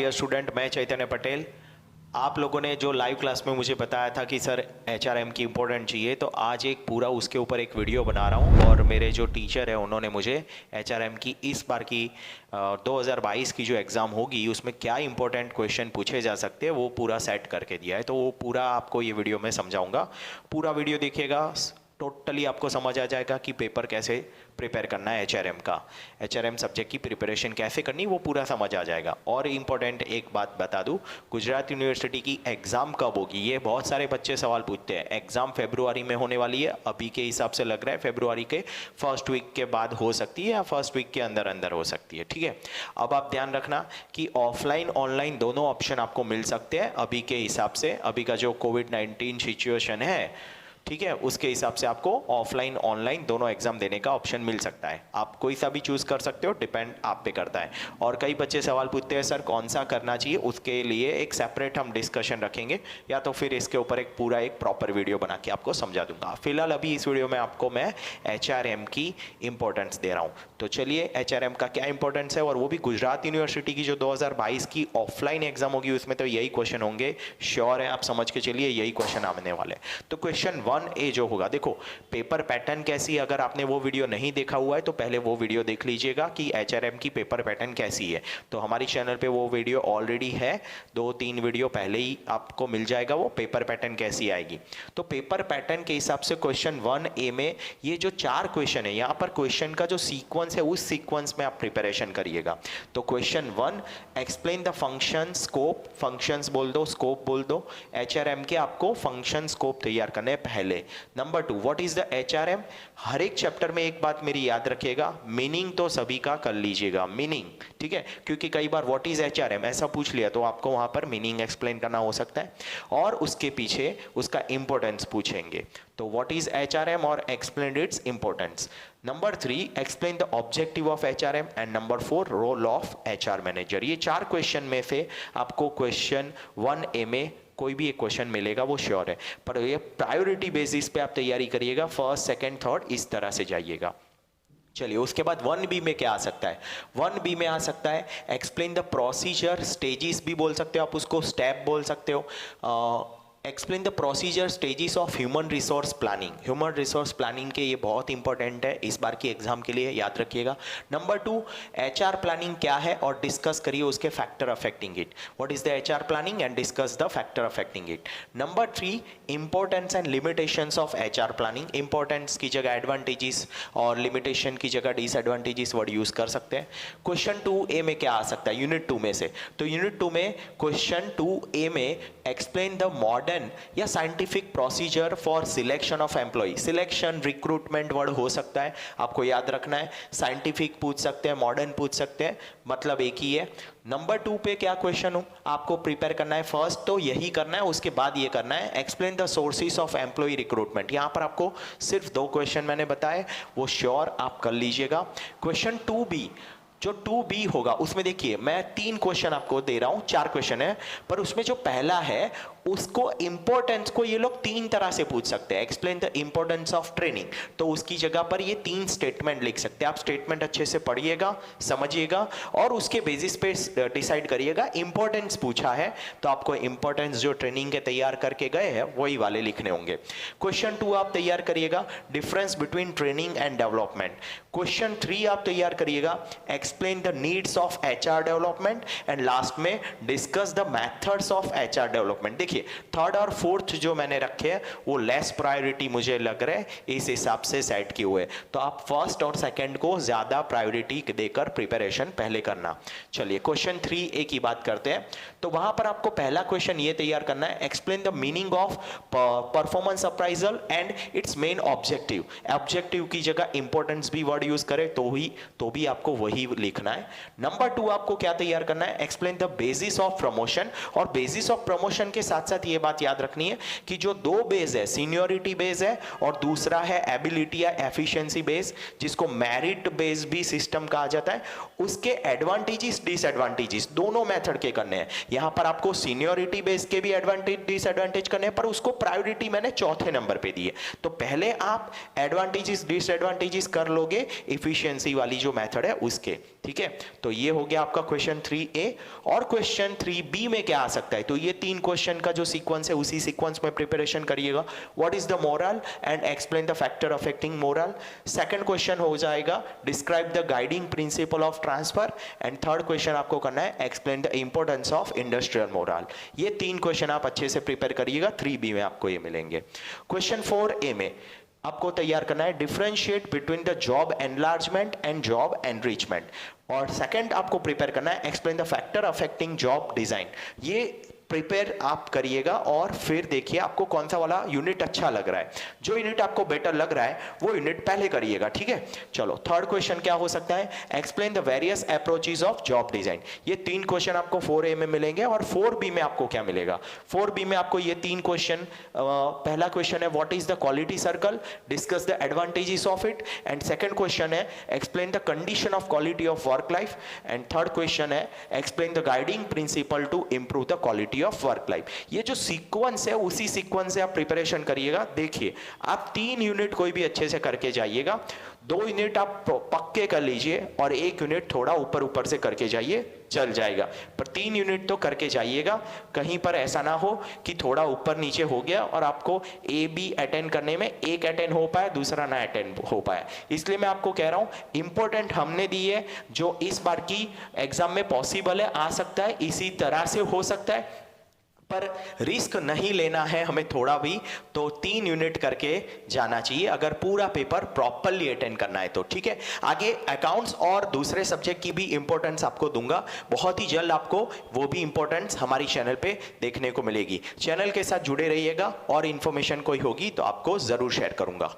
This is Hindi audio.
डियर स्टूडेंट, मैं चैतन्य पटेल। आप लोगों ने जो लाइव क्लास में मुझे बताया था कि सर एचआरएम की इम्पोर्टेंट चाहिए, तो आज एक पूरा उसके ऊपर एक वीडियो बना रहा हूँ। और मेरे जो टीचर है उन्होंने मुझे एचआरएम की इस बार की 2022 की जो एग्ज़ाम होगी उसमें क्या इंपॉर्टेंट क्वेश्चन पूछे जा सकते हैं वो पूरा सेट करके दिया है। तो वो पूरा आपको ये वीडियो में समझाऊंगा। पूरा वीडियो देखिएगा, टोटली आपको समझ आ जाएगा कि पेपर कैसे प्रिपेयर करना है एचआरएम का, एचआरएम सब्जेक्ट की प्रिपरेशन कैसे करनी, वो पूरा समझ आ जाएगा। और इम्पोर्टेंट एक बात बता दूं, गुजरात यूनिवर्सिटी की एग्ज़ाम कब होगी, ये बहुत सारे बच्चे सवाल पूछते हैं। एग्ज़ाम फरवरी में होने वाली है, अभी के हिसाब से लग रहा है फरवरी के फर्स्ट वीक के बाद हो सकती है या फर्स्ट वीक के अंदर अंदर हो सकती है। ठीक है, अब आप ध्यान रखना कि ऑफलाइन ऑनलाइन दोनों ऑप्शन आपको मिल सकते हैं अभी के हिसाब से। अभी का जो कोविड-19 सिचुएशन है, ठीक है, उसके हिसाब से आपको ऑफलाइन ऑनलाइन दोनों एग्जाम देने का ऑप्शन मिल सकता है। आप कोई सा भी चूज कर सकते हो, डिपेंड आप पे करता है। और कई बच्चे सवाल पूछते हैं सर कौन सा करना चाहिए, उसके लिए एक सेपरेट हम डिस्कशन रखेंगे, या तो फिर इसके ऊपर एक पूरा एक प्रॉपर वीडियो बना के आपको समझा दूंगा। फिलहाल अभी इस वीडियो में आपको मैं एचआरएम की इंपॉर्टेंस दे रहा हूँ। तो चलिए, एचआरएम का क्या इंपॉर्टेंस है, और वो भी गुजरात यूनिवर्सिटी की जो 2022 की ऑफलाइन एग्जाम होगी उसमें तो यही क्वेश्चन होंगे, श्योर है, आप समझ के चलिए यही क्वेश्चन आने वाले। तो क्वेश्चन 1A जो होगा, देखो पेपर पैटर्न कैसी है, अगर आपने वो वीडियो नहीं देखा हुआ है तो पहले वो वीडियो देख लीजिएगा कि एचआरएम की पेपर पैटर्न कैसी है। तो हमारी चैनल पे वो वीडियो ऑलरेडी है, 2-3 वीडियो पहले ही आपको मिल जाएगा वो पेपर पैटर्न कैसी आएगी। तो पेपर पैटर्न के हिसाब से क्वेश्चन 1A में ये जो 4 क्वेश्चन है, यहाँ पर क्वेश्चन का जो सीक्वेंस है उस सीक्वेंस में आप प्रिपरेशन करिएगा। तो question 1, explain the function scope, functions बोल दो, स्कोप बोल दो। एचआरएम के आपको फंक्शन स्कोप तैयार करने पहले। Number 2, what is the HRM. हर एक चैप्टर में एक बात मेरी याद रखिएगा, मीनिंग तो सभी का कर लीजिएगा, मीनिंग, ठीक है, क्योंकि कई बार व्हाट इज एचआरएम ऐसा पूछ लिया तो आपको वहां पर मीनिंग एक्सप्लेन करना हो सकता है, और उसके पीछे उसका इंपॉर्टेंस पूछेंगे। तो व्हाट इज एचआरएम और explain its importance. Number 3, explain the objective of HRM, and number 4, role of HR manager. ये 4 क्वेश्चन में से आपको क्वेश्चन 1A में कोई भी एक क्वेश्चन मिलेगा, वो श्योर है, पर ये प्रायोरिटी बेसिस पे आप तैयारी करिएगा, फर्स्ट सेकंड थर्ड इस तरह से जाइएगा। चलिए, उसके बाद 1B में क्या आ सकता है, 1B में आ सकता है एक्सप्लेन द प्रोसीजर, स्टेजेस भी बोल सकते हो आप, उसको स्टेप बोल सकते हो। Explain the procedure stages of human resource planning. Human resource planning के ये बहुत इंपॉर्टेंट है इस बार की एग्जाम के लिए, याद रखिएगा। नंबर 2, एचआर प्लानिंग क्या है और डिस्कस करिए उसके factor affecting it. What is the HR planning and discuss the factor affecting it. Number 3, importance and limitations of HR planning. Importance की जगह एडवांटेजेस और लिमिटेशन की जगह डिसएडवांटेजेस वर्ड यूज कर सकते हैं। क्वेश्चन 2A में क्या आ सकता है, यूनिट 2 में से, तो यूनिट 2 में क्वेश्चन 2A में एक्सप्लेन द मॉडर्न या scientific procedure for selection of employ. Selection recruitment word हो सकता है, आपको याद रखना है, साइंटिफिक पूछ सकते हैं, मॉडर्न पूछ सकते हैं, मतलब एक ही है। नंबर 2 पे क्या क्वेश्चन हो आपको प्रिपेयर करना है, फर्स्ट तो यही करना है, उसके बाद ये करना है explain the sources of employ recruitment. यहां पर आपको सिर्फ 2 क्वेश्चन मैंने बताए, वो श्योर आप कर लीजिएगा। क्वेश्चन 2B, जो 2B होगा उसमें देखिए मैं 3 क्वेश्चन आपको दे रहा हूं, 4 क्वेश्चन है, पर उसमें जो पहला है उसको इंपॉर्टेंस को ये लोग 3 तरह से पूछ सकते हैं। Explain the importance of training, तो उसकी जगह पर ये 3 स्टेटमेंट लिख सकते हैं। आप स्टेटमेंट अच्छे से पढ़िएगा, समझिएगा, और उसके बेसिस पे डिसाइड करिएगा। इंपॉर्टेंस पूछा है तो आपको इंपॉर्टेंस जो ट्रेनिंग के तैयार करके गए हैं वही वाले लिखने होंगे। क्वेश्चन 2 आप तैयार करिएगा, difference between training and development. Question 3 आप तैयार करिएगा, explain the needs of HR development, and last में discuss the methods of HR development. देखिए, थर्ड और फोर्थ जो मैंने रखे हैं वो लेस प्रायोरिटी मुझे लग रहा है, इस हिसाब से सेट किए हुए, तो आप फर्स्ट और सेकंड को ज्यादा प्रायोरिटी देकर प्रिपरेशन पहले करना। चलिए, क्वेश्चन 3A की बात करते हैं, तो वहां पर आपको पहला क्वेश्चन ये तैयार करना है, explain the meaning of performance appraisal and it's main objective. Objective की जगह इंपॉर्टेंस भी वर्ड यूज करे तो भी आपको वही लिखना है। नंबर 2 आपको क्या तैयार करना है, explain the basis of promotion, और बेसिस ऑफ प्रमोशन के साथ साथ ये बात याद रखनी है कि जो 2 बेस है, सीनियोरिटी बेस है और दूसरा है एबिलिटी या एफिशिएंसी बेस, जिसको मेरिट बेस भी सिस्टम कहा जाता है, उसके एडवांटेजेस डिसएडवांटेजेस दोनों मेथड के करने हैं। यहां पर आपको सीनियोरिटी बेस के भी एडवांटेज डिसएडवांटेज करने हैं, पर उसको प्रायोरिटी मैंने चौथे नंबर पे दी है। तो पहले आप एडवांटेजेस डिसएडवांटेजेस कर लोगे एफिशिएंसी वाली जो मेथड है उसके। ठीक है, तो ये हो गया आपका क्वेश्चन 3A। और क्वेश्चन 3B में क्या आ सकता है, तो ये 3 क्वेश्चन का जो सीक्वेंस है उसी सीक्वेंस में प्रिपरेशन करिएगा। What is the moral and explain the factor affecting moral. Second question हो जाएगा describe the guiding principle of transfer. And third question आपको करना है explain the importance of industrial moral. ये 3 क्वेश्चन आप अच्छे से प्रिपेयर करिएगा, 3B में आपको ये मिलेंगे। क्वेश्चन 4A में आपको तैयार करना है differentiate between the job enlargement and job enrichment. और सेकंड आपको प्रिपेयर करना है explain the factor affecting job design. ये प्रिपेयर आप करिएगा और फिर देखिए आपको कौन सा वाला यूनिट अच्छा लग रहा है। जो यूनिट आपको बेटर लग रहा है वो यूनिट पहले करिएगा, ठीक है। चलो थर्ड क्वेश्चन क्या हो सकता है, explain the various approaches of job design. ये 3 क्वेश्चन आपको 4A में मिलेंगे। और 4B में आपको क्या मिलेगा, 4B में आपको ये 3 क्वेश्चन, पहला क्वेश्चन है what is the quality circle, discuss the advantages of it. And second question है explain the condition of quality of work life. And third question है explain the guiding principle to improve the quality of work life. ये जो सीक्वेंस है उसी सीक्वेंस से आप प्रिपरेशन करिएगा। देखिए आप 3 यूनिट कोई भी अच्छे से करके जाइएगा, 2 यूनिट आप पक्के कर लीजिए और 1 यूनिट थोड़ा ऊपर ऊपर से करके जाइए, चल जाएगा। पर 3 यूनिट तो करके जाइएगा, कहीं पर ऐसा ना हो कि थोड़ा ऊपर नीचे हो गया और आपको ए बी अटेंड करने में एक अटेंड हो पाया दूसरा ना अटेंड हो पाया। इसलिए मैं आपको कह रहा हूं इंपॉर्टेंट हमने दी है जो इस बार की एग्जाम में पॉसिबल है, आ सकता है, इसी तरह से हो सकता है, पर रिस्क नहीं लेना है हमें थोड़ा भी। तो 3 यूनिट करके जाना चाहिए अगर पूरा पेपर प्रॉपरली अटेंड करना है तो, ठीक है। आगे अकाउंट्स और दूसरे सब्जेक्ट की भी इंपॉर्टेंस आपको दूंगा बहुत ही जल्द, आपको वो भी इंपॉर्टेंस हमारी चैनल पे देखने को मिलेगी। चैनल के साथ जुड़े रहिएगा और इंफॉर्मेशन कोई होगी तो आपको जरूर शेयर करूंगा।